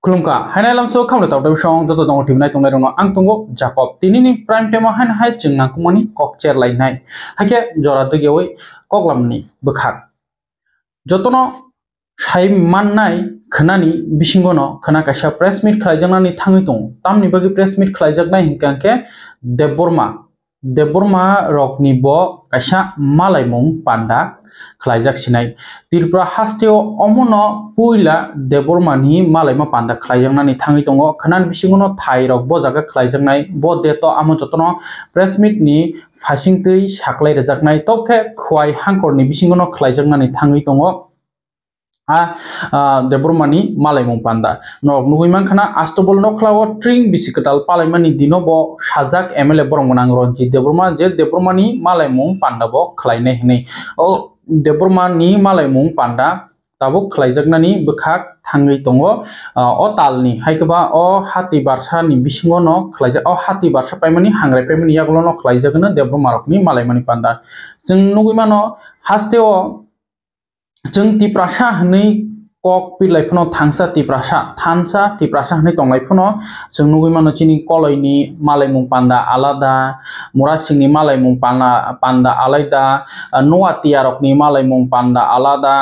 खुलुमका हायनाय लामसो खामनो तावदो सं दतो दंग टिमनाय तंनाय रंग आं तंगो जाकब तिनिनि प्राइम टाइम हाय हाय जोंना कुमानि कक चेर लायनाय हाके जरा दगेवै कगलामनि बखार जतनो साइ माननाय खनानि बिसिंगनो खना कासा प्रेस मीट खालायजानानै थाङै दं तामनि बागै प्रेस मीट खालायजानाय हिंकाके देबबर्मा रकनि ब कासा मालायमुं पान्डा खालायजासिनाय तिरप्रा हास्टेव अमनो पुइला देबबर्मानि मालायमा पान्डा खालायजानानै थाङै दङ खनानि बिसिंगनो थाइ रक ब जागा खालायजानाय ब देतो आमो जतनो प्रेस मीट नि फासिंतै साख्लाय रजाकनाय तबखे खवाय हांकरनि बिसिंगनो खालायजानानै थाङै दङ देबबर्मानि मालायमुं पान्डा नक नुगैमान खाना आस्तबल नखलाव ट्रिं बिसिकताल पालायमानि दिनो ब साजाक एमएलए बरंगनां रनजित देबबर्मा जे देबबर्मानि मालायमुं पान्डा ब खालायनाय हनै ओ देबबर्मानि मालायमुं पान्डा ताबुक खालायजाकनानि बखाक थाङै दङ अ तालनि हायकबा अ हाति बारसानि बिसिंगनो खालायजा अ हाति बारसा पायमानि हांग्राय पायमानि यागलनो खालायजागोन देबबर्मा रकनि मालायमानि पान्डा जों नुगैमानो हास्टेव जों तिप्रासा हनै कक पिलायफोनो थांसा तिप्रासा हनै तंलायफोनो जों नुगैमानो चिनि कलयनि मालायमुं पान्डा आलादा मुरासिंनि मालायमुं पान्डा आलादा नवातिया रकनि मालायमुं पान्डा आलादा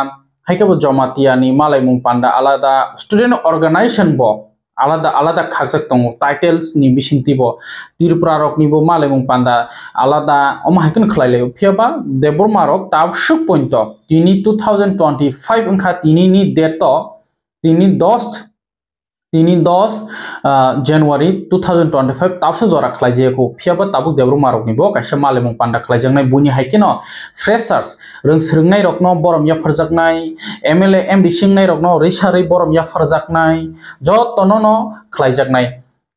हायकेबो जमातियानि मालायमुं पान्डा आलादा स्टुडेन्ट अर्गानाइजेशन ब आलादा खाजक दङ टाइटेल्स नि बिसिंति ब तिरप्रा रकनि ब मालायमुं पान्डा आलादा अमा हायकन खलायलायो फियाबा देबबर्मा रक ताबसु पॉइंट तिनि 2025 अंखा तिनि डेट तिनि 10 जनवरी 2025 ताबसु जरा खलायजेको फियाबा ताबुक देबबर्मा रकनि ब कायसा मालायमुं पान्डा खलायजानाय बुनि हायकेनो फ्रेशर्स रोंस्रोंनाय रकनो बरम या फरजाकनाय एमएलए एमडी सिंनाय रकनो रैसारै बरम या फरजाकनाय जतनो खलायजाकनाय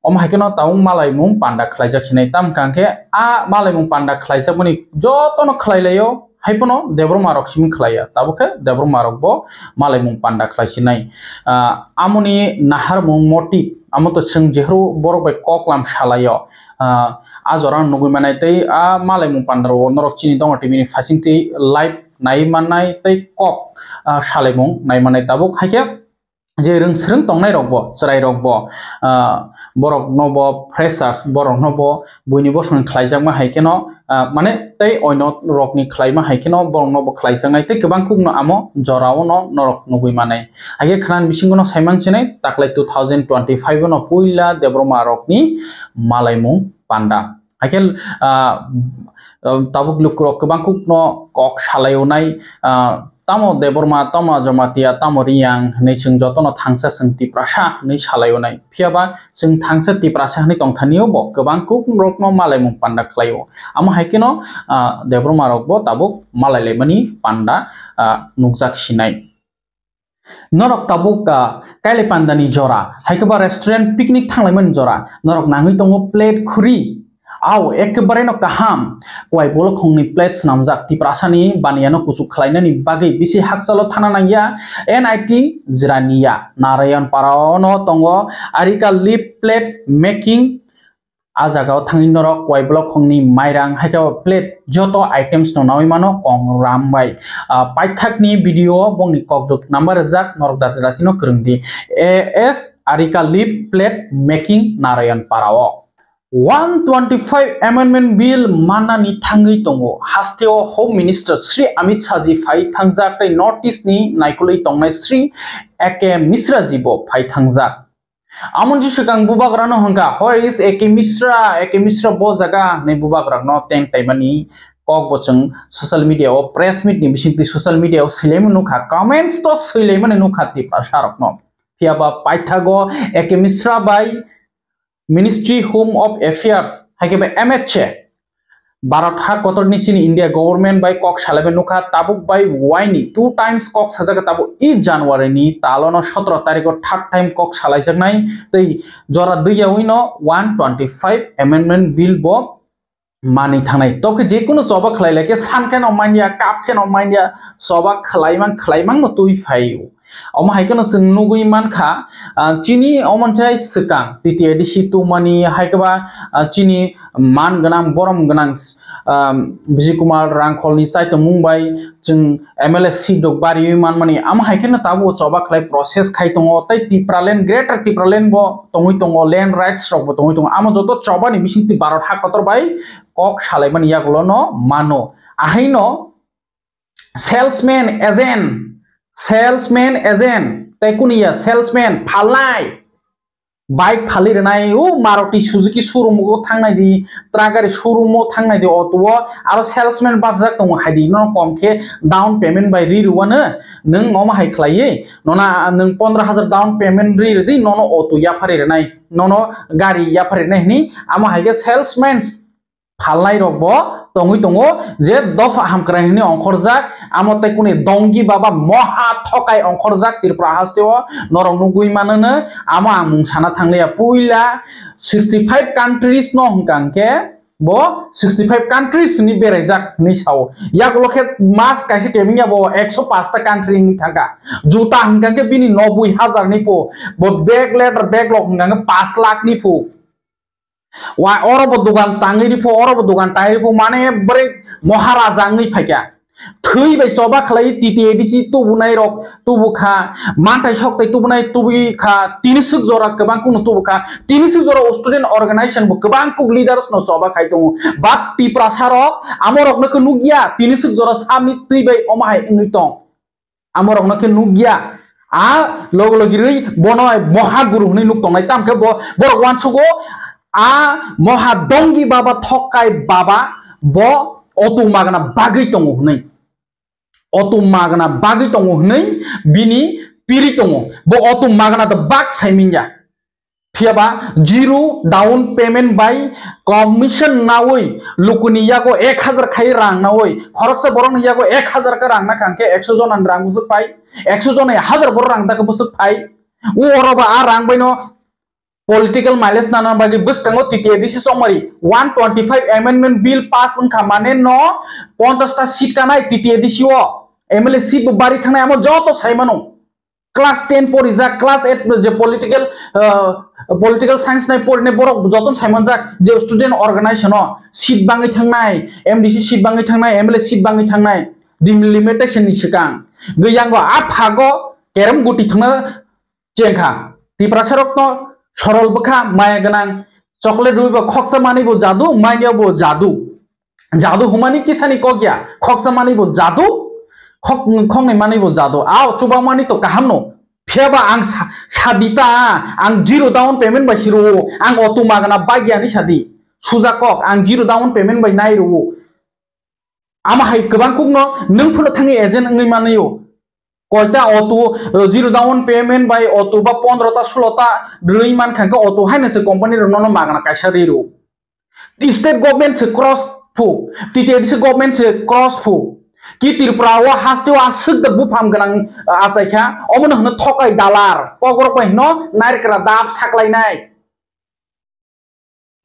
अम हायकेनो ताउ मालायमुं पान्डा खलायजाखिनाय ताम कांके आ मालायमुं पान्डा खलायजाकमानि जतनो खलायलायो हायपनो देबबर्मा रक सिम खलाया ताबुके देबबर्मा रक ब मालायमुं पान्डा खलायसिनाय आमुनि नाहारमुं मोटिव आमतो जों जेहरु बरक बाय ककलाम सालायो आजरा नुगैमानाय तै आ मालायमुं पान्डा नरक चिनि दङ टिमिनि फासिंथि लाइभ नायमानाय तै कक सालायमुं नायमानाय ताबुक हायके जे रोंस्रों तंनाय रकबो सराय रकबो बरक नब फ्रेशर्स बरक नब बयनिबो सं खलायजाकमा हायकेनो माने तै अयन रकनि खलायमा हायकेनो बरक नब खलायजाकनाय तै गोबां कुगनो आमो जरावनो नरक नुगैमानाय हायके खनान बिसिंगनो सायमानसिनाय ताकलाय 2025 नो पुइला देबबर्मा रकनि मालायमुं पान्डा हायके ताबुक लुकुरक गोबां कुगनो कक सालायनाय तामो देबबर्मा तामो जमातिया तामो रियां नै जों जतनो थांसा जों तिप्रासा नै सालायनाय फियाबा जों थांसा तिप्रासा नै तंथानियो ब गोबां कुग रकनो मालायमुं पान्डा खलायो आमो हायकेनो देबबर्मा रक ब ताबुक मालायलायमानि पान्डा नुगजाकसिनाय नरक ताबुक कायले पान्डानि जरा हायकेबा रेस्टुरेंट पिकनिक थांलायमोन जरा नरक नाङै दङ प्लेट खुरि आव एकेबारे न काहाम वाय बोल खोंनि प्लेट्स नामजाक तिप्रासानि बानियानो कुसुक खलायनानि बागै बिसि हाकसालो थाना नांगिया एनआईटी जिरानिया नारायण पारावनो दङ आरिका लिप प्लेट मेकिं आ जागाव थाङै नरक वाय बोल खोंनि माइरां हायका प्लेट जतो आइटेम्स न नावै मानो कं रामबाय पाइथाकनि भिडियो बंनि ककदुक नाम्बार जाक नरक दातिनो करंदि एएस आरिका लिप प्लेट मेकिं नारायण पाराव 125 amendment bill manani thangai tongo hasteo home minister Sri Amit Shah ji phai thangjak tei notice ni naikulei tongnai Sri Eke Misra ji bo phai thangjak amon ji sikang bubagrano hangka where is Eke Misra bo jaga nei bubagrano teng taimani kok bochung social media o press meet ni bisingti social media o silemu nukha comments to silemani nukha ti pasarokno fiaba paithago Eke Misra bai Ministry Home of Affairs हायकेबा MHA Bharat हा कतरनि चिनि India government by कक सालाबे नुखा Tabuk bye वाइनि 2 times कक साजागा ताबु 1 जनवरी नि तालनो 17 तारिखो third time कक सालायजाकनाय तै जरा दैयावैनो 125 amendment bill बो मानि थांनाय तके जेकुनु सबा खलायलाके सानखेन अमाइया कापखेन अमाइया सबा खलायमां न तुइ फायो अमा हायकेनो जों नुगैमानखा चिनि अमनचाय सिकां टिटिएडिसि तुमानि हायकेबा चिनि मान गोनां बरम गोनां विजय कुमार रांखलनि साइट मुंबाई जों MLA सीट दक बारि मान माने आम हाइकेन ताबो चबा खलाय प्रोसेस खाइ दङ तै टिप्रालेन ग्रेटर टिप्रालेन बो तङै दङ लैंड राइट्स रक बो तङै दङ आम जतो चबा नि बिसिं ति 12 हा कतर बाय कक सालाय मान यागलो न मानो आहाइनो सेल्समैन एजेंट तै कुनिया सेल्समैन फालनाय बाइक फालि रनाय ओ मारुति सुजुकी शोरूम को थांनाय दि ट्रागारि शोरूम थांनाय दि अटो आरो सेल्समैन बाजाक दङ हायदि न कमखे डाउन पेमेंट बाय रिरुवानो नों नमा हाय खलायै नना नों 15000 डाउन पेमेंट रिरदि ननो अटो या फारि रनाय ननो गारि या फारि रनाय नि आमा हायगे सेल्समैन फालनाय रबो तङै दङ जे दफा हामक्रायनि अंखरजाक आमो तै कुनि दंगि बाबा महा थकाय अंखरजाक त्रिपुरा हास्तेव नरं नुगुइ माननो आमा आमुं साना थांनाया पुइला 65 कान्ट्रीज न हंकांके बो 65 कान्ट्रीज नि बेरायजाक नि साव यागलखे मास काइसे टेमिंग बो 105 टा कान्ट्री नि थाका जुता हंकांके बिनि 90000 नि पो बो बैग लेटर बैकलॉग हंकांके 5 लाख नि पो वा औरबो दुकान तांगैनि फो औरबो दुकान तांगैनि फो माने बरे महाराजा ngै फाइका थै बाय सबा खलाय टीटीएडीसी तुबुनाय रक तुबुखा मानथाय सकतै तुबुनाय तुबिखा तिनिसुक जरा गोबां कुनु तुबुखा तिनिसुक जरा स्टूडेंट ऑर्गेनाइजेशन बो गोबां कुक लीडर्स न सबा खाय दङ बात टिप्रासारो आमरक नखो नुगिया तिनिसुक जरा सामनि तै बाय अमाहाय ngै तंग आमरक नखो नुगिया आ लोग लोगिरै बनय महागुरु हनै नुक तंनाय तामखे बर वानसुगो आ महादंगी बाबा थकाय बाबा बो अटो मागना बागै दङ हनै अटो मागना बागै दङ हनै बिनि पिरि दङ बो अटो मागना द बाग साइमिनया फियाबा जीरो डाउन पेमेंट बाय कमीशन नावै लुकुनि यागो 1000 खाइ रां नावै खरकसा बरन यागो 1000 का रां ना कांके 100 जन रां बुसक पाइ 100 जन 1000 बर रां दाक बुसक पाइ ओ अरबा आ रां बैनो political mileage nana bagi bus kango TTEDC somari 125 amendment bill pass unka mane no 50 ta seat kanai TTEDC o MLA seat bari thanai amo joto saimano class 10 pori ja class 8 je political science nai pori ne borok joton saimon jak je student organization o seat bangai thangnai MDC seat bangai thangnai MLA seat bangai thangnai dim limitation ni sikang gyango a phago kerem guti thangna chengkha tiprasarok no सरल बखा माया गनां chocolate रुबो खक्सा मानि बो जादू माइनिया बो जादू जादू हुमानी किसानी को गया खक्सा मानि बो जादू खंनै मानि बो जादू आओ चुबा मानि तो काहामनो फेबा आं सादिता आं जीरो डाउन पेमेंट बासिरो आं अटो मागना बागियानि सादि सुजा कक आं जीरो डाउन पेमेंट बाय नाइरो आमा हाय गोबां कुगनो नों फुनो थाङि एजेन्ट ngै मानियो कोइता ऑटो जीरो डाउन पेमेंट बाय ऑटो बा 15 ता 16 ता ड्रई मान खांके ऑटो हाय नसे कंपनी रनो मागना कायसा रिरो स्टेट गवर्नमेंट से क्रॉस फु टीटीएडीसी गवर्नमेंट से क्रॉस फु कि त्रिपुरा वा हास्ते वा सुद बुफाम गनां आसायखा अमन हनो थकाय दालार कगर पहिनो नारकरा दाब साकलायनाय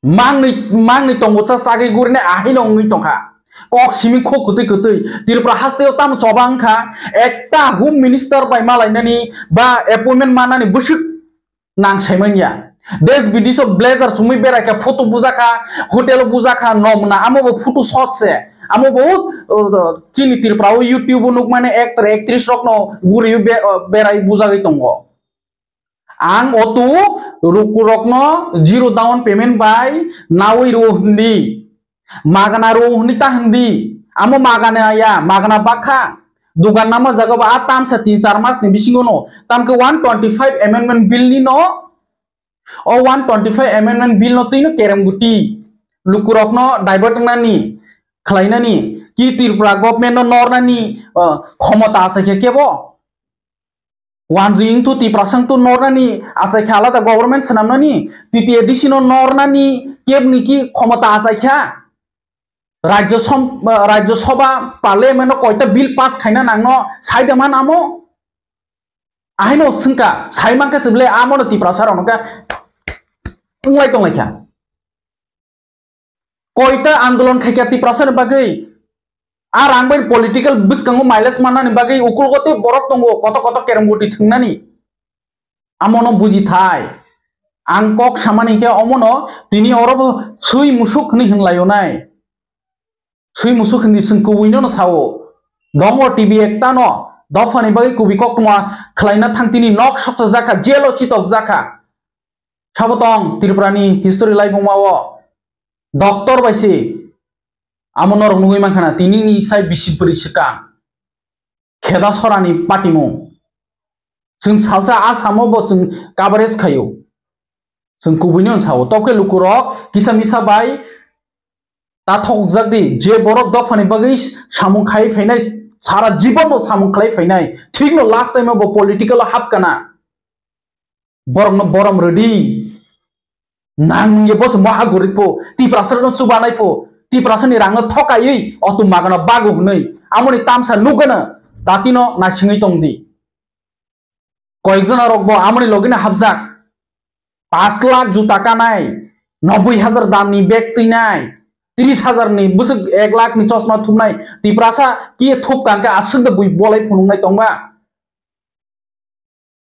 मांनै तंगोचा सागै गुरने आहिनो ngै तंखा कक सिमिं खो कुतै कुतै त्रिपुरा हास्तेव ताम चबांखा एकटा होम मिनिस्टर बाय मालायनानि बा अपॉइंटमेंट मानानि बुसुक नांसायमोनया देश विदेश ब्लेजर सुमै बेरायका फोटो बुजाखा होटेल बुजाखा नमना आमो फोटो शॉट से आमो बहुत चिनि त्रिपुरा यूट्यूब नुक माने एक्टर एक्ट्रेस रकनो गुरि बेराय बुजागै दंगो आं अटो रुकु रकनो जीरो डाउन पेमेंट बाय नावै रोहndi मागना रोहनिता हिंदी आमो मागना आया मागना बाखा दुकान नामा जगह बा ताम से 3-4 मास नि बिसिंगनो ताम के 125 amendment bill नि नो ओ 125 amendment bill नो तिनो केरमगुटी लुकुरकनो डाइवर्ट नानी खलाइनानी कि त्रिपुरा गवर्नमेंट नो नरनानी क्षमता आसे केबो वानजिं तु तिप्रासंग तु नरनानी आसे खाला दा गवर्नमेंट सनामनानी टीटीएडीसी नो नरनानी केबनि की क्षमता आसे खा राज्यसभा पार्लियामेंट कयटा बिल पास खाइना नांनो साइदमान आमो आहायनो सिंका साइमांका सिबले आमो तिप्रासार अनका उंलाय तंलायखा कयटा आंदोलन खाइका तिप्रासार बागै आर आंबो पॉलिटिकल बिसकांगो माइलेज मानानि बागै उकुलगते बरक दंगो कत केरमगुटी थंनानि आमोनो बुजिथाय आं कक सामानिके अमोनो तिनि अरब सुइ मुसुक नि हनलायोनाय सुइ मुसुक नि संको विनो न सावो dongo TV ekta no dofani bagi kubi kok tuma khlaina thangtini nok soksa jaka jelo chitok jaka sabotong Tripurani history life mawo doctor baisi amonor nungui mankhana tini ni sai bisipuri sika kheda sorani patimu जों salsa आसामाव बो जों coverage खायो जों कुबैनि ओनसाव तबके लुकुरक किसा मिसा bye ता थकजाक दि जे बरक दफानि बागै सामु खाइ फैनाय सारा जीवन बो सामु खाइ फैनाय ठीक न लास्ट टाइम बो पॉलिटिकल हाबकाना बरम रेडी नांगे बस महागुरिपो ती प्रासरन सुबानायपो ती प्रासरनि रांग थकायै अतु मागना बागु हनै आमनि तामसा नुगना दातिनो नासिङै तंदि কয়েকজন রকব আমনি লগিনা হাবজাক 5 লাখ জুতা কানাই 90,000 দামনি ব্যাগ তুইনাই 30,000 नि बुसुक 1 लाख नि चश्मा थुमनाय तिप्रासा कि थुप कानका आसुंद बुइ बलाय फुनुंनाय तंबा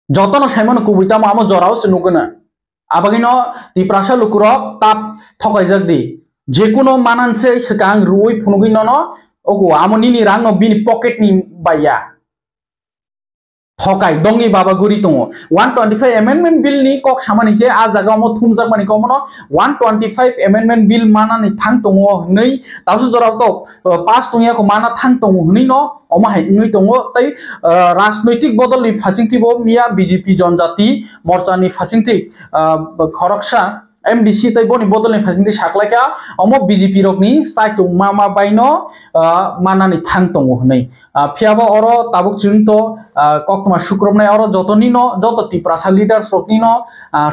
जतन साइमन कुबैता मामो जराव सुनुगना आबागिनो तिप्रासा लुकुरक ताप थकाइजाक दि जेकुनो मानानसे सिगां रुइ फुनुगिनो न ओगो आमनि नि रां न बिनि पकेट नि बाया थकाय दंगी बाबा गुरी दङ 125 एमेन्डमेन्ट बिल नि कक सामानि के आ जागा म थुमजाक मानि कमनो 125 एमेन्डमेन्ट बिल मानानि थां दङ नै दावसु जराव तो पास दंया को माना थां दङ नै न अमाहाय नै दङ तै राजनैतिक बदलनि फासिंथिबो मिया बीजेपी जनजाति मोर्चानि फासिंथि खरकसा MDC तै बनि बदलनि फासिंथि साखलायका अम बीजेपी रकनि साइतो मामा बाइनो मानानि थां दङ नै फियाबो अरो ताबुक चिंतो कक्तमा शुक्रमनाय अरो जतनि न जत तिप्रासा लीडर्स रकनि न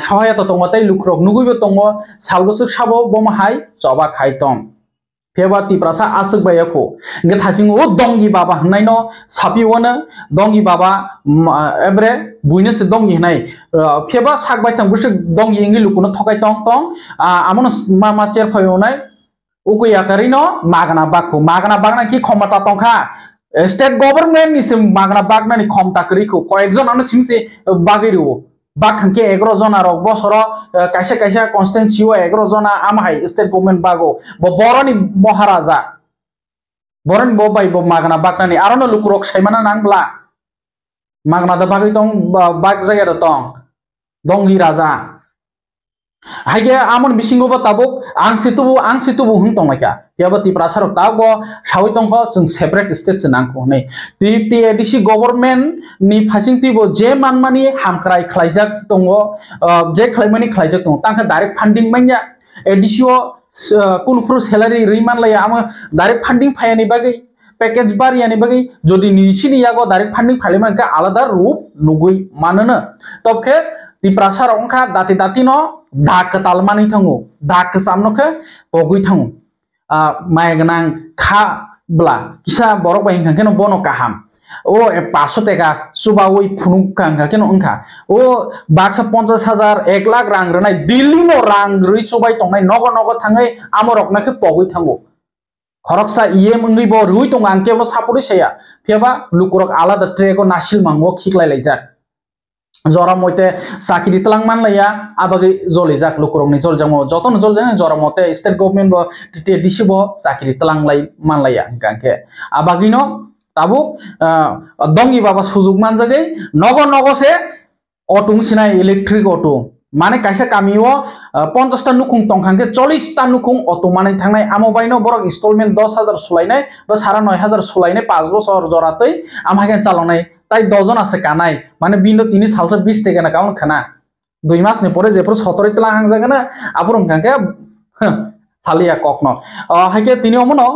सहायता दङतै लुक्रक नुगुइबो दङ सालबसुक साबो बमहाय जबा खायतम फियाबा तिप्रासा आसुक बायाखौ गथासिं ओ दंगी बाबा हनाय न सापिवनो दंगी बाबा एब्रे बुइनोस दंगी हनाय फियाबा साकबायथां बुसु दंगी इंगि लुकुनो थकाय तंग तंग आमनो मा चेर फयोनाय उकुयाकारि न मागना बागना कि खमता तंखा स्टेट गवर्नमेंट नि सिम मागना बागना नि खमता करिखौ कयेकजन आनो सिंसे बागिरिवो बाखांके 11 जना रक बसर कायसे कन्स्टिट्युएन्सिओ 11 जना आमहाय स्टेट गवर्नमेंट बागो बरनि महाराजा बरनि बबाय ब मागना बागनानि आरनो लुकुरक साइमाना नांब्ला मागना दा बागै दं बाग जायगा दं दंगी राजा हागे आमन बिसिंगो बताबो आं सितुबु हुं तंलायका याबो तिप्रासारक ताबो सावै दंख जों सेपारेट स्टेट नांगौ नै टीएडीसी गवर्नमेंट नि फासिंथिबो जे मानमानि हामक्राय खलायजाक दङ जे खलायमानि खलायजाक दङ तांखा डाइरेक्ट फंडिंग मान्या एडीसीओ कुनफ्रु सैलारि रिमानलाया आम डाइरेक्ट फंडिंग फायानि बागै पैकेज बारियानि बागै जदि निसिनि यागो डाइरेक्ट फंडिंग फालिमानका आलादा रूप नुगुइ मानोनो तबखे तिप्रासार अंखा दाति न दाक तालमानि थाङो दाक सामनोखे बगुइ थाङो मायगनां खा ब्ला किसा बरक बायन खांकेनो बनो काहाम ओ 500 टाका सुबावै फुनु खांकेनो अंखा ओ 50,000 1 लाख रां रनाय दिल्ली नो रां रै सुबाय तंनाय नग थाङै आमरक नाखे बगुइ थाङो खरकसा इए मंगै बो रुइ तंग आंकेबो सापरि साया फेबा लुकुरक आलादा ट्रेको नासिल मांगो खिखलायलायजा जरा मते साकिरि तलां मानलाया आबागै जले जाक लुकुरकनि जल जामो जतन जल जाने जरा मते स्टेट गवर्नमेंट बो टीएडीसी बो साकिरि तलां लाई मानलाया गांके आबागिनो ताबु दंगी बाबा सुजुग मानजागै नगो से अटुं सिनाय इलेक्ट्रिक अटो माने कायसा कामियो 50 टा नुखुं तंखांके 40 टा नुखुं अटो माने थांनाय आमोबाइनो बरक इंस्टॉलमेंट 10,000 सुलायनाय बा 9,500 सुलायनाय 5 बोसोर जरातै आमहागे चालनाय ताई डजन আছে কানাই মানে বিনো 3 সালসা 20 টাকা না কাউন খানা 2 মাস নে পরে যেপুর 17 তলা হাংজাগা না আপুরম কাকে সালিয়া ককনো হাকে তিনি অমনো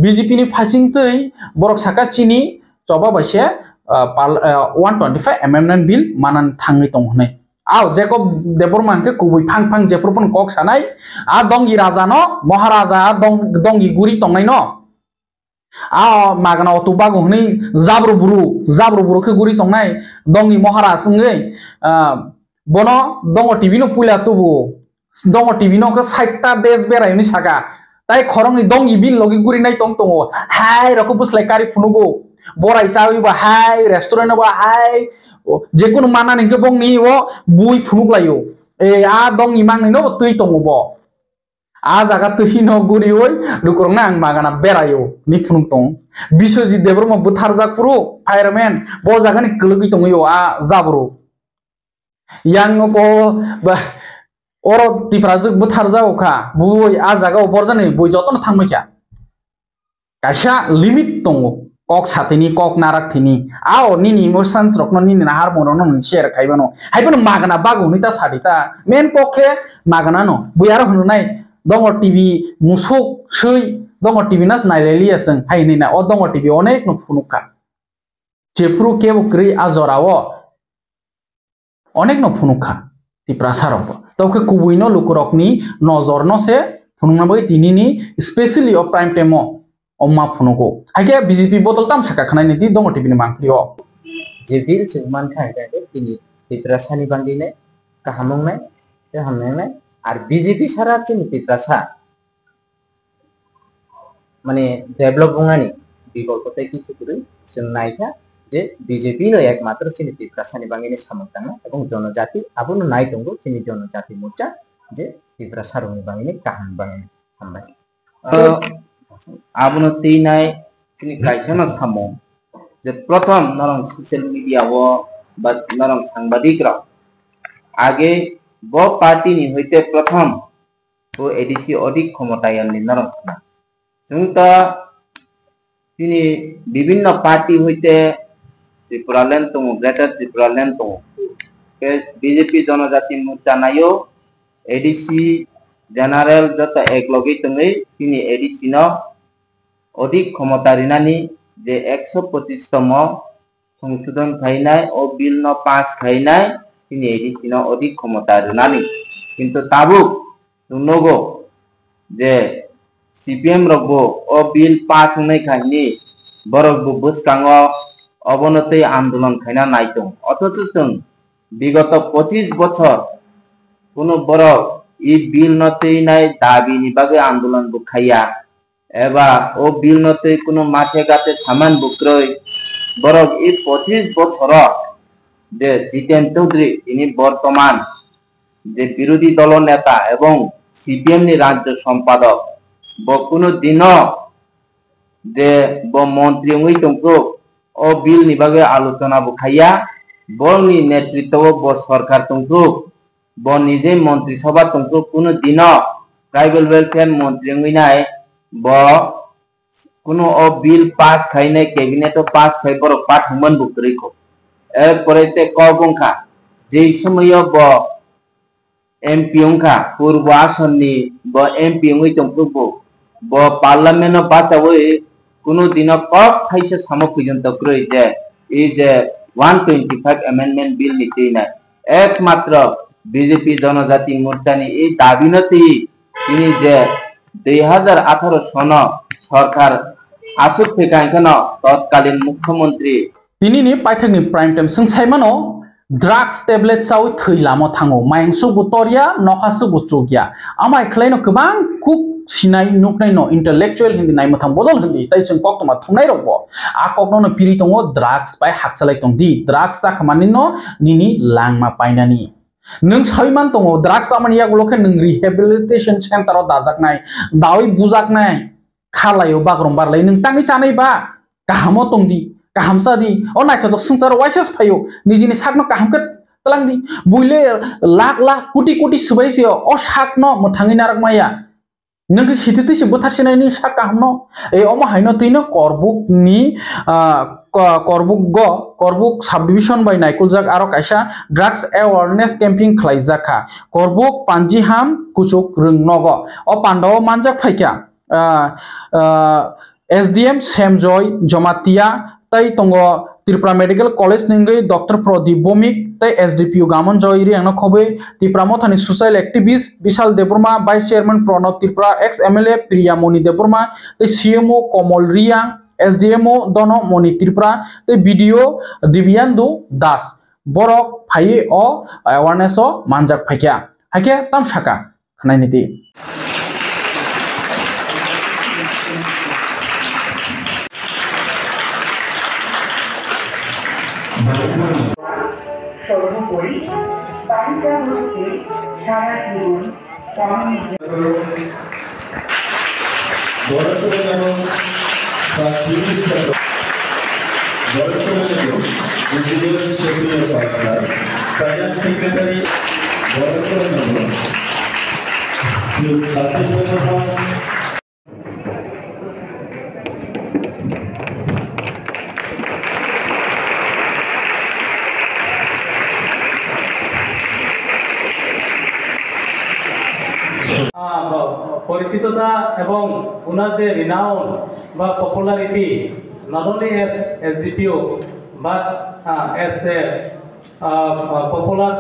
বিজেপি नि फासिंतै बरक साका चिनि जबा बायसे 125 एमेन्डमेन्ट बिल मानान थाङै दं हनै आव जेको देबरमानके कुबै फां जेपुरपन कक सानाय आ दंगी राजा न महाराजा दंगी गुरी तंनाय न आ मागना अतुबागो हनै जाब्रु के गुरी तंनाय दंगी महाराज संगै बनो दंग टीवी नो पुला तुबु दंग टीवी नो के 60 टा देश बेरायनि सागा ताई खरंनि दंगी बिल लगी गुरी नाय तंग तंगो हाय रखो बुसलाय कारि फुनुगो बराय साविबा हाय रेस्टुरेंट बा हाय जेकुनु मानानि के बंनि वो बुई फुनुगलायो ए आ दंगी मांनि नो तै तंगो बो आ जागा तहिनो गुरि ओइ रुकुरना आं मागाना बेरायो नि फुनुं तंग बिश्वजित देबरमा बुथारजाक पुरो फायरमैन बो जागानि कलगि तंगयो आ जाबरो yang ko oro tiprazuk butarjao ka bui a jaga borjani bui jotono thangmai kaisa limit tongo kok satini kok narak thini ao nini emotions rokno nini na hormone no share khaibano haibano magana bagu nita sadita main kokhe magana no bui aro hununai dongo tv musuk sui dongo tv nas naileli aseng haini na o dongo tv onek no funuka jepru kebo kri azorao onek no funuka tiprasarok tauke kubuino lukurokni nozorno se funungnabai tinini especially of prime time omma funugo hage bjp botol tam saka khanai niti dongo tv ni mangplio jebil chungman khai ga tini tiprasani bangine kahamongnai te hamnai ar bjp sara chini tiprasa মানে develop বঙানি বিকল্পতে কিছু করে जों नायखा যে BJP no एकमात्र চিনি তিপ্রাসানি বাঙিনি সামন্তাঙ্গা এবং জনজাতি আবুনো নাই দঙ্গো চিনি জনজাতি মোর্চা যে তিপ্রাসারনি বাঙিনি কাহান বাঙিনি হামবাই আবুনো তেই নাই চিনি কাইসানা সামো যে প্রথম নরং সোশ্যাল মিডিয়া ও বা নরং সাংবাদিকরা আগে ব পার্টি নি হইতে প্রথম ও এডিসি অধিক ক্ষমতায়ননি নরং जोंता তিনি বিভিন্ন পার্টি হইতে ত্রিপুরা ল্যান্ড তো গ্রেটার ত্রিপুরা ল্যান্ড তো বিজেপি জনজাতি মোর্চা নাইও এডিসি জেনারেল যত একলগে তুমি তিনি এডিসি ন অধিক ক্ষমতা রিনানি যে 125তম সংশোধন খাইনাই ও বিল ন পাস খাইনাই তিনি এডিসি ন অধিক ক্ষমতা রিনানি কিন্তু তাবুক নগো যে CPM রগবো ও বিল পাস হই খাইনি বরগবো বুসকাঙ্গ অবনতি আন্দোলন খাইনা নাইতং অথচ जों বিগত 25 বছর কোন বড় ই বিল নতেই নাই দাবিনি বাগে আন্দোলন বুখাইয়া এবা ও বিল নতে কোন মাঠে গাতে সামান বুক্রয় বরগ ই 25 বছর যে জিতেন চৌধুরী তিনি বর্তমান যে বিরোধী দল নেতা এবং CPM নি রাজ্য সম্পাদক বকুনো দিন যে ব মন্ত্রী ওই তংকো ও বিল নিবাগে আলোচনা বখাইয়া বলনি নেতৃত্ব ব সরকার তংকো ব নিজে মন্ত্রী সভা তংকো কোনো দিন ট্রাইবাল ওয়েলফেয়ার মন্ত্রী ওই নাই ব কোনো ও বিল পাস খাইনে ক্যাবিনেট পাস খাই বড় পাঠ হুমন বুকরিখো এরপরেতে কবংখা যেই সময় ব এমপি ওংখা পূর্ব আসননি ব এমপি ওই তংকো ব পার্লামেন্ট বাঁচাবই কোনো দিন কক খাইছে সামো পর্যন্ত ক্রয় যে এই যে 125 অ্যামেন্ডমেন্ট বিল নিতেই নাই একমাত্র বিজেপি জনজাতি মোর্চানি এই দাবিনতি তিনি যে 2018 সন সরকার আসুক থেকে এখানে তৎকালীন মুখ্যমন্ত্রী তিনি নি পাইথাকনি প্রাইম টাইম সংসাইমানো drugs tablet saw thৈলামো থাঙ্গো মাইংসু বুতরিয়া নখাসু বুচুগিয়া আমাই খ্লাইনো गोबां খুব sinai nuknai no intellectual hindi nai mathang bodol hindi tai chung kok toma thungnai rokbo a kok no piri tongo drugs pai haksalai tong di drugs sa khamani no nini langma painani nung saiman tongo drugs amani yak lokhe nung rehabilitation center o dajaknai dawi bujaknai khalayo bagrom barlai nung tangi chanai ba kahamo tongdi kahamsa di o naitha to sungsar waises phayo nijini sakno kahamke talangdi buile lakh lakh koটি koটি subaisi o sakno mothangi narak maya नोंखौ सिथिथिसि बुथारसिनायनि साका हमनो ए अमा हायनो Taino करबुक साब division बाय नायकुलजाक आरो कायसा drugs awareness camping खलाइजाखा करबुक पांजिहाम कुचुक रोंनग अ पांडव मानजाक फाइका SDM सेमजय जमातिया तै तंगो त्रिपुरा मेडिकल कॉलेज निंगै डॉक्टर प्रदीप भौमिक तै SDPU गामन जयरी आंनो खबे त्रिपुरा मथानि social activist Vishal Debbarma vice chairman Pranab Tripura ex MLA Priyamani Debbarma तै CMO कमल रिया SDMO दोनो मणि त्रिपुरा तै BDO दिव्यांदु दास बरक फाये अ अवेयरनेस मानजाक फाइका हाके ताम साका खनायनिति সর্বোপরি বালিকা গোষ্ঠীর সারা জীবন Secretary, পরিচিততা এবং ওনার যে রিনাউন বা popularity not only S SDPO but S A popular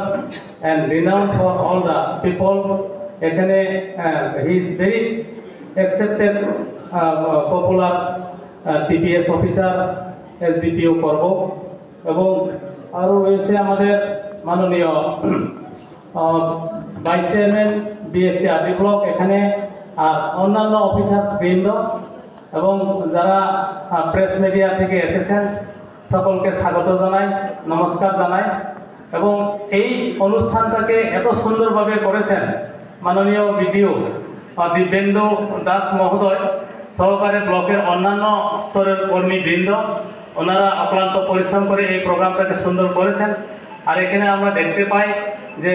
and renowned for all the people. এখানে he is very accepted popular TPS officer SDPO করব এবং আরও রয়েছে আমাদের মাননীয় ভাইস চেয়ারম্যান বিএসসি আরবি ব্লক এখানে আর অন্যান্য অফিসার্স বৃন্দ এবং যারা প্রেস মিডিয়া থেকে এসেছেন সকলকে স্বাগত জানাই, নমস্কার জানাই। এবং এই অনুষ্ঠানটাকে এত সুন্দরভাবে করেছেন মাননীয় বিডিও দিব্যেন্দু দাস মহোদয় সহকারে ব্লকের অন্যান্য স্তরের কর্মীবৃন্দ, ওনারা অক্লান্ত পরিশ্রম করে এই প্রোগ্রামটাকে সুন্দর করেছেন। আর এখানে আমরা দেখতে পাই যে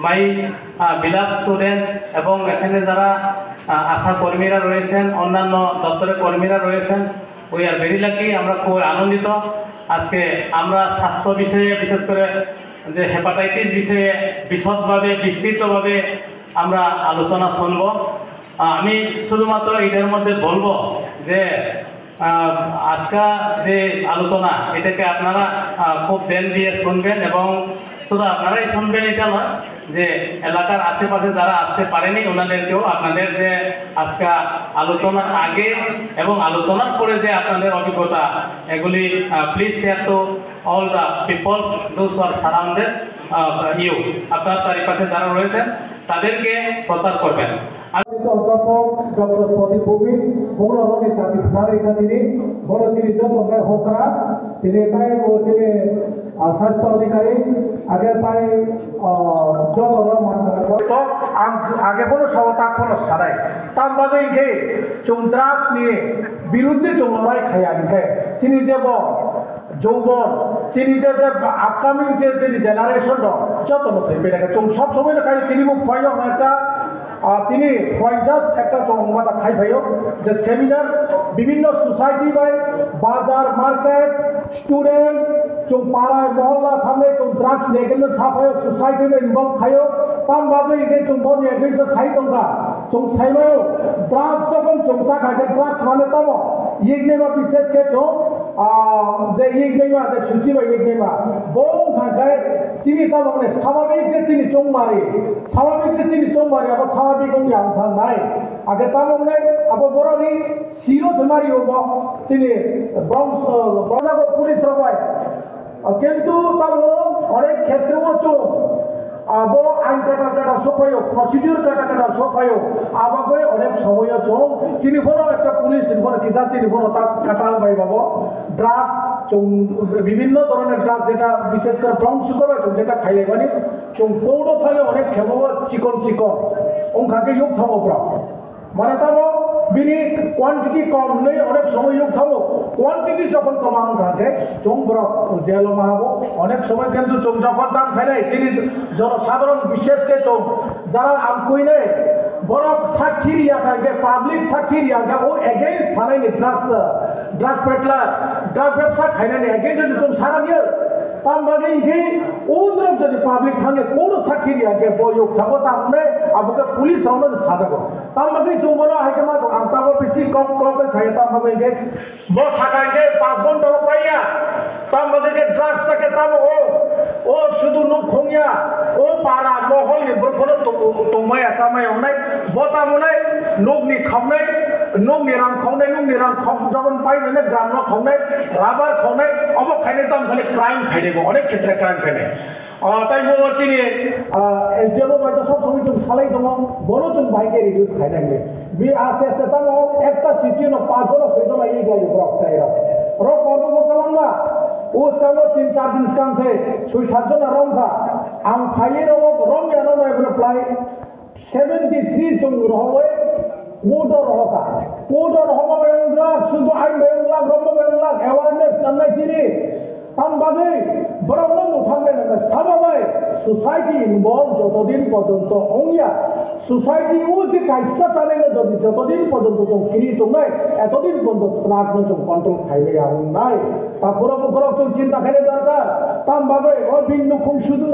মাই বিলাভ স্টুডেন্টস এবং এখানে যারা আশা কর্মীরা রয়েছেন, অন্যান্য দপ্তরের কর্মীরা রয়েছেন, উই আর ভেরি লাকি। আমরা খুব আনন্দিত। আজকে আমরা স্বাস্থ্য বিষয়ে বিশেষ করে যে হেপাটাইটিস বিষয়ে বিশদভাবে বিস্তৃতভাবে আমরা আলোচনা শুনব। আমি শুধুমাত্র এটার মধ্যে বলবো যে আজকা যে আলোচনা এটাকে আপনারা খুব ধ্যান দিয়ে শুনবেন এবং শুধু আপনারাই শুনবেন এটা নয়, যে এলাকার আশেপাশে যারা আসতে পারেনি ওনাদেরকেও আপনাদের যে আজকে আলোচনার আগে এবং আলোচনার পরে যে আপনাদের অভিজ্ঞতা এগুলি please share to all the peoples those are surrounded you. আপনার চারিপাশে যারা রয়েছেন তাদেরকে প্রচার করবেন। অধ্যাপক ডক্টর প্রদীপ ভৌমিক মৌলভী জাতি নাগরিকা তিনি বড় তিনি জন্মে হোকরা তিনি তাই তিনি স্বাস্থ্য অধিকারী আগে তাই যত আগে বলো সবতা কোনো সারাই তার মাঝে ইংকে চুং ড্রাগস নিয়ে বিরুদ্ধে চুং লড়াই খাইয়া ইংকে চিনি যে যৌবন চিনি যে আপকামিং যে জেনারেশন যত নথই বেটাকে চুং সব সময় খাই তিনি ভয় একটা তিনি পঞ্চাশ একটা সংবাদ খাই ভাইও যে সেমিনার বিভিন্ন সোসাইটি বাই বাজার মার্কেট স্টুডেন্ট চুং পাড়ায় মহল্লা থামে চুং ড্রাগস নেগেলে সাফায় সোসাইটি ইনভলভ খাইও তাম বাদে ইগে চুং বন এগেইসে সাই দঙ্কা চুং সাইমায়ও ড্রাগস যখন চুংচা খাইতে ড্রাগস মানে তাম ইগনেমা বিশেষ কে চুং যে ইগনেমা যে সুচিবা ইগনেমা বং খাইখায় চিনি তাম মানে স্বাভাবিক যে চিনি চুং মারি স্বাভাবিক যে চিনি চুং মারি আবার স্বাভাবিক আনথান নাই আগে তাম মানে আবার বড়ি সিরিয়াস মারি হব চিনি বংশ বনাগো পুলিশ রবাই কিন্তু তাম অনেক ক্ষেত্রেও চুং আবো আইন কাটা সফাইও প্রসিডিউর কাটা সফাইও আবাকে অনেক সময় চং চিনি বড় একটা পুলিশ বড় কিসা চিনি বড় তা কাটাল বাই বাবো ড্রাগস চং বিভিন্ন ধরনের ড্রাগস যেটা বিশেষ করে বংশ করে যেটা খাইলে মানে চং কৌড়ো থাকলে অনেক খেমো চিকন ওখানে ইয়োগ থামো প্রা মানে তাবো বিনি কোয়ান্টিটি কম নেই অনেক সময় ইয়োগ থামো কোয়ান্টিটি যখন কমান থাকে চং বড় জেল মাহাবো অনেক সময় কিন্তু চং যখন দাম খাই নাই চিনি জনসাধারণ বিশেষকে চং যারা আমকুই নেই বড় সাক্ষী রিয়া থাকে পাবলিক সাক্ষী রিয়া ও এগেইনস্ট ফানাইনি ড্রাগ পেটলার ড্রাগ ব্যবসা খাইনানি এগেইনস্ট যদি চং সারা দিয়ে তাম বাদে ইংকে উদ্রব যদি পাবলিক থাকে কোনো সাক্ষী রিয়া কে বয়োগ থাকো তামনে আবুকে পুলিশ রাউন্ড সাজাগো তাম বাদে চং বড় হাইকে মা আমতাবো বেশি কম কলকে সাই তাম বাদে ইংকে ব সাকাইকে 5 ঘন্টা পাইয়া তাম বাদে কে ড্রাগস থাকে তাম ও শুধু নো খোংয়া ও পারা মহল নি বড় তোমায়া চামায় নাই বতা মনে নগনি খাওনাই নগনি রাং খাওনাই নগনি রাং খাও যখন পাই মানে গ্রাম ন খাওনাই রাবার খাওনাই অব খাইনে তাম খালি ক্রাইম খাইনে অনেক ক্ষেত্রে ক্রাইম খাইনে তাই বো চিনি এসডিএমও বাইতো সব সময় তুমি সালাই দমো বড় তুমি বাইকে রিডিউস খাইনাইলে বি আস্তে আস্তে তাম একটা সিচুয়েশন 5 জন 6 জন এই গাই ব্রক চাইরা রক করব বললাম ও সামনে 3-4 দিন কাম সে 6-7 জন রং খা ang phaye ro rom ya no ba apply 73 chung ro Kodor hoba bayang lak, sudu ain bayang lak, romba bayang lak, awareness nanai cini. Tam bagai, berang namu thamne nanai sababai society involved jotodin pojonto ongya. Society uji kaisa chane na jotodin pojonto jong kiri tongai, etodin pojonto trak na jong control khaile ya nai. Ta pura jong cinta khaile darkar. Tam bagai, o bindu khum sudu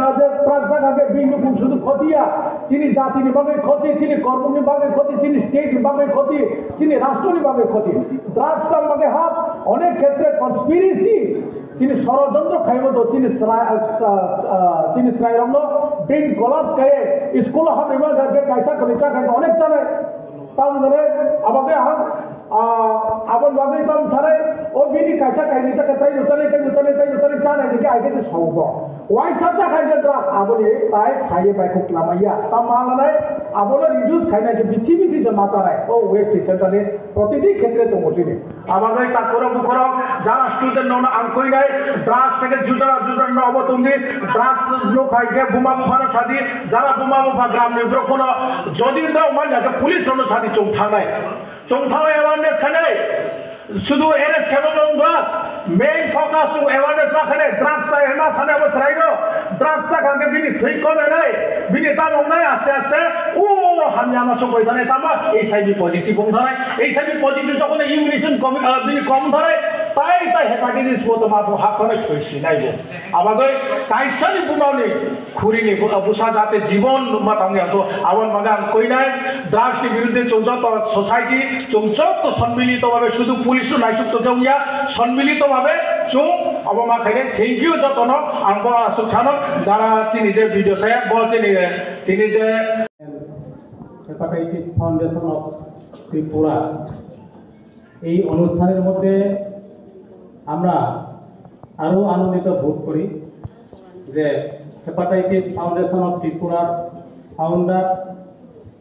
aja trak sakake bindu khum sudu khotia. Cini jati ni bagai khoti, cini kormu ni bagai khoti, cini state ni bagai khoti, cini rashtra ni bagai khoti. Drugs tam bagai hap, onek khetre conspiracy. Cini ষড়যন্ত্র খাইব তো চিনি try রংলো বিন collapse খাইয়ে school হাম নিবার গাকে কাইসা কলিচা খাই অনেক জানে তাম ধরে আমাদের হাম আবন বাগে তাম ছাড়াই ও বিনি কাইসা কাইনিচা কে তাই উতালে চানে দিকে আইগে যে সৌব ওয়াই সাজা খাইছে দ্রাক আবনি তাই খাইয়ে বাইক ক্লামাইয়া তাম মালানাই আবলে রিডিউস খাইনা যে বিথি যে মাচারাই ও ওয়েস্ট সেন্টারে প্রতিটি ক্ষেত্রে তো মজিনি আমাদের তাকর মুখর যারা স্টুডেন্ট নন আঙ্কই নাই ড্রাগস থেকে জুটা ন অবতঙ্গি ড্রাগস লোক খাইকে বোমা মুফানো সাদি যারা বোমা মুফা গ্রাম নিগ্র কোন যদি দাও মানে পুলিশ রন সাদি চৌথানাই অ্যাওয়ারনেস খানে শুধু এনএস খেলনংলা মেইন ফোকাস টু অ্যাওয়ারনেস রাখনে ড্রাগস এনা সানে বছরাইনো ড্রাগস কাকে বিনি থই কমে নাই বিনি তামং নাই আস্তে ও হামজানা সবই ধরে তামা এইচআইভি পজিটিভ ধরে এইচআইভি পজিটিভ যখন ইমিউনেশন বিনি কম ধরে তাই হেপাটাইটিস মতো মাত্র হাতনে থইছি নাইবো আমাদের কাইসানি বুমানি খুরিনি বুসা যাতে জীবন মাতাঙ্গে তো আবন মাগান কই নাই ড্রাগসের বিরুদ্ধে চৌজত সোসাইটি চৌজত সম্মিলিতভাবে শুধু পুলিশ নাইসুক্ত কেউয়া সম্মিলিতভাবে চৌ অবমা খাইনে থ্যাংক ইউ যতন আঙ্গ সুখান যারা তিনি যে ভিডিও সাহেব তিনি যে হেপাটাইটিস ফাউন্ডেশন অফ ত্রিপুরা এই অনুষ্ঠানের মধ্যে আমরা আরও আনন্দিত বোধ করি যে হেপাটাইটিস ফাউন্ডেশন অফ ত্রিপুরার founder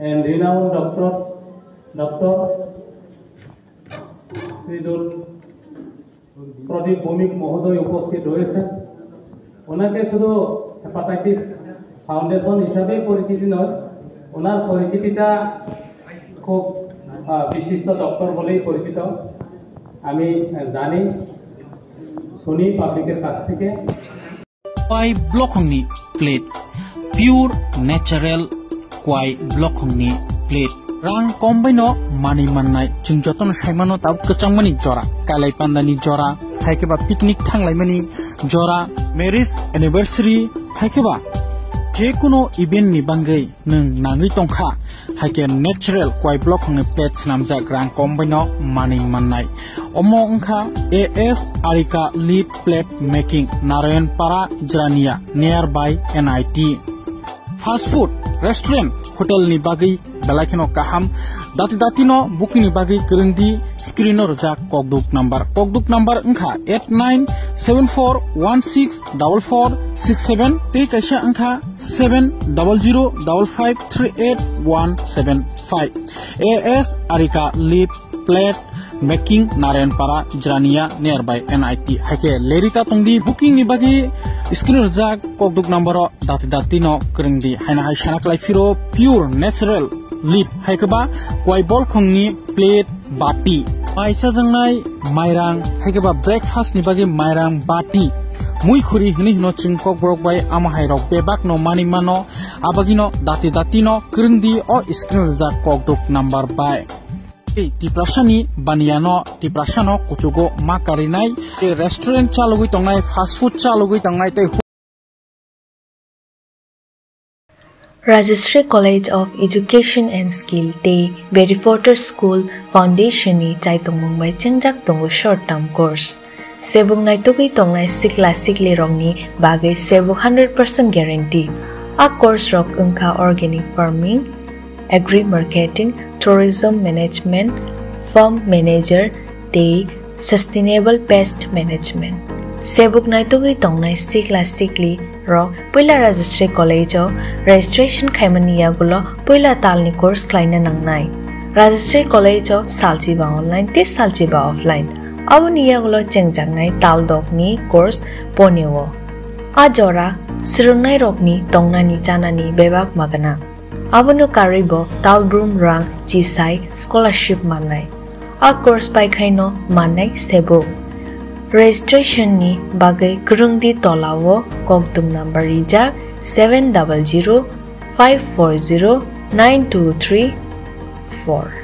and renowned doctor Shriyut প্রদীপ ভৌমিক মহোদয় উপস্থিত রয়েছেন। ওনাকে শুধু হেপাটাইটিস ফাউন্ডেশন হিসাবেই পরিচিতি নয়, ওনার পরিচিতিটা খুব বিশিষ্ট ডক্টর বলেই পরিচিত আমি জানি শুনি পাবলিকের কাছ থেকে। kwai blokhongni plate pure natural kwai blokhongni plate rang kombaino mani mannai chungjoton saimano tab kachangmani jora kalai pandani jora haikeba picnic thanglaimani jora marriage anniversary haikeba je kono event ni bangai nung nangi tongkha haike natural kwai blokhongni plate namjak rang kombaino mani mannai omo ongkha AF Arika Leaf Plate Making Narayanpara Jrania nearby NIT fast food restaurant hotel ni bagi dalakino kaham dati no booking ni bagi kerendi screener jak kokduk number ongkha 8974164467 te kaisa ongkha 7005538175 AS Arika Leaf Plate Making Narayanpara Jrania nearby NIT haike lerita tongdi booking ni bagi screen jak kokduk number dati no kerengdi haina hai sana klai firo pure natural leaf haikeba kwai bol khongni plate bati paisa jangnai mairang haikeba breakfast ni bagi mairang bati mui khuri hini no chingkok brok bai ama hai rok bebak no mani mano abagino dati no kerengdi o screen jak kokduk number bai tiprasani baniano tiprasano kuchugo makarinai restaurant chalugui tongnai fast food chalugui tongnai te Rajashree College of Education and Skill te Berrywater School Foundation ni chaitung mumbai chengjak tongo short term course sebung nai tugui tongnai sikli rongni bagai sebu 100% guarantee a course rok ungkha organic farming agri-marketing, tourism management, farm manager, te sustainable pest management. Sebuk nai tugui tongnai sikli ro puila Rajashree College o registration khaimaniya gulo puila talni course klaina nangnai. Rajashree College o saljiba online te saljiba offline. Abuniya gulo chengjangnai tal dokni course ponewo. Ajora sirungnai rokni tongnani chanani bebak magana. Abono karibo talgrum rang jisai scholarship manai. A course pai khaino manai sebo. Registration ni bagai kurungdi tolawo kogdum number ija 700 540 9234.